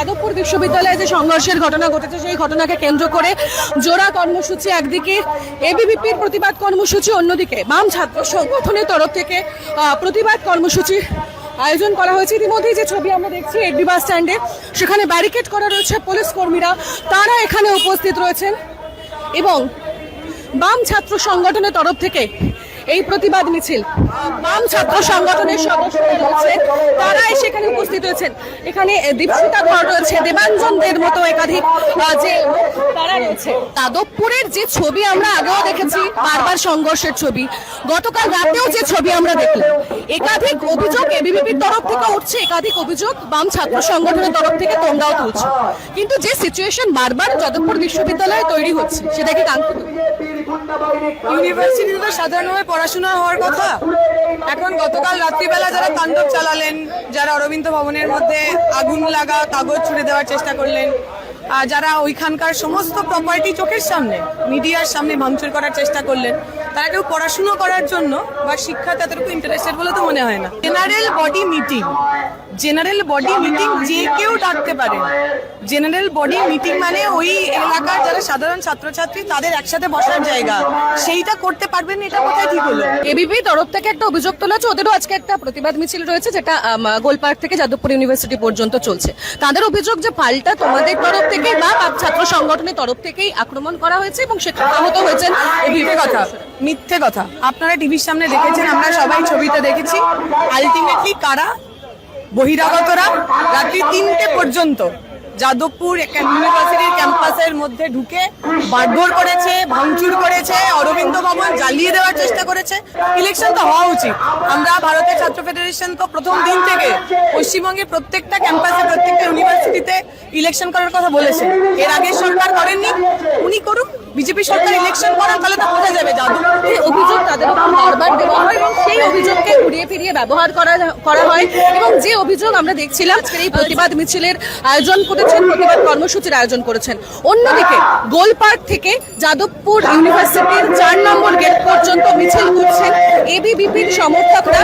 যাদবপুর বিশ্ববিদ্যালয়ে যে সংঘর্ষের ঘটনা ঘটেছে সেই ঘটনাকে কেন্দ্র করে জোড়া কর্মসূচি, একদিকে এবিভিপির প্রতিবাদ কর্মসূচি, অন্যদিকে বাম ছাত্র সংগঠনের তরফ থেকে প্রতিবাদ কর্মসূচি আয়োজন করা হয়েছে। ইতিমধ্যেই যে ছবি আমরা দেখছি এডি বাস স্ট্যান্ডে, সেখানে ব্যারিকেড করা রয়েছে, পুলিশ কর্মীরা তারা এখানে উপস্থিত রয়েছেন এবং বাম ছাত্র সংগঠনের তরফ থেকে এই প্রতিবাদ মিছিল, বাম ছাত্র সংগঠনের সদস্যরা রয়েছেন, তারা সেখানে উপস্থিত হয়েছেন। এখানে দীপশিতা ধর রয়েছে, দেবাঞ্জনদের মতো একাধিক যে তারা রয়েছে। যাদবপুরের যে ছবি আমরা আগেও দেখেছি, বারবার সংঘর্ষের ছবি, গতকাল রাতেও যে ছবি আমরা দেখলাম, একাধিক অভিযোগ এবিভিপির তরফ থেকে উঠছে, একাধিক অভিযোগ বাম ছাত্র সংগঠনের তরফ থেকে তোমরাও তুলছো, কিন্তু যে সিচুয়েশন বারবার যাদবপুর বিশ্ববিদ্যালয়ে তৈরি হচ্ছে সেটা কি কাঙ্ক্ষিত? ইউনিভার্সিটিতে তো সাধারণভাবে পড়াশোনা হওয়ার কথা। এখন গতকাল রাত্রিবেলা যারা তাণ্ডব চালালেন, যারা অরবিন্দ ভবনের মধ্যে আগুন লাগা কাগজ ছুড়ে দেওয়ার চেষ্টা করলেন, যারা ওইখানকার সমস্ত প্রপার্টি চোখের সামনে মিডিয়ার সামনে ভাঙচুর করার চেষ্টা করলেন, তারা কেউ পড়াশুনো করার জন্য বা শিক্ষাতে এতটুকু ইন্টারেস্টেড বলে তো মনে হয় না। জেনারেল বডি মিটিং যে কেউ ডাকতে পারে। জেনারেল বডি মিটিং মানে ওই এলাকার যারা সাধারণ ছাত্রছাত্রী তাদের একসাথে বসার জায়গা, সেইটা করতে পারবেন, এটা কোথায় ঠিক হলো? এবিপি তরফ থেকে একটা অভিযোগ তোলা হচ্ছে, ওদেরও আজকে একটা প্রতিবাদ মিছিল রয়েছে যেটা গোলপার্ক থেকে যাদবপুর ইউনিভার্সিটি পর্যন্ত চলছে। তাদের অভিযোগ যে পাল্টা তোমাদের তরফ থেকে বা ছাত্র সংগঠনের তরফ থেকেই আক্রমণ করা হয়েছে এবং সেখানে আহত হয়েছেন। মিথ্যে কথা। আপনারা টিভির সামনে দেখেছেন, আমরা সবাই ছবিতে দেখেছি। আলটিমেটলি কারা? বহিরাগতরা রাত্রি 3টে পর্যন্ত যাদবপুর ইউনিভার্সিটির ক্যাম্পাসের মধ্যে ঢুকে মারধর করেছে, ভাঙচুর করেছে, অরবিন্দ ভবন জ্বালিয়ে দেওয়ার চেষ্টা করেছে। ইলেকশন তো হওয়া উচিত। আমরা ভারতের ছাত্র ফেডারেশন তো প্রথম দিন থেকে পশ্চিমবঙ্গের প্রত্যেকটা ক্যাম্পাসে, প্রত্যেকটা ইউনিভার্সিটিতে ইলেকশন করার কথা বলেছে। এর আগের সরকার করেননি, উনি করুন। বিজেপি সরকার ইলেকশন করার, তাহলে তা বোঝা যাবে যাদবপুরের অভিযোগ তাদের উপর বারবার দেওয়া হয় এবং সেই অভিযোগকে ঘুরিয়ে ফিরিয়ে ব্যবহার করা হয়। এবং যে অভিযোগ আমরা দেখছিলাম, এই প্রতিবাদ মিছিলের আয়োজন করেছেন, প্রতিবাদ কর্মসূচির আয়োজন করেছেন। অন্যদিকে গোলপার্ক থেকে যাদবপুর ইউনিভার্সিটির 4 নম্বর গেট পর্যন্ত মিছিল করছেন এবিভিপির সমর্থকরা।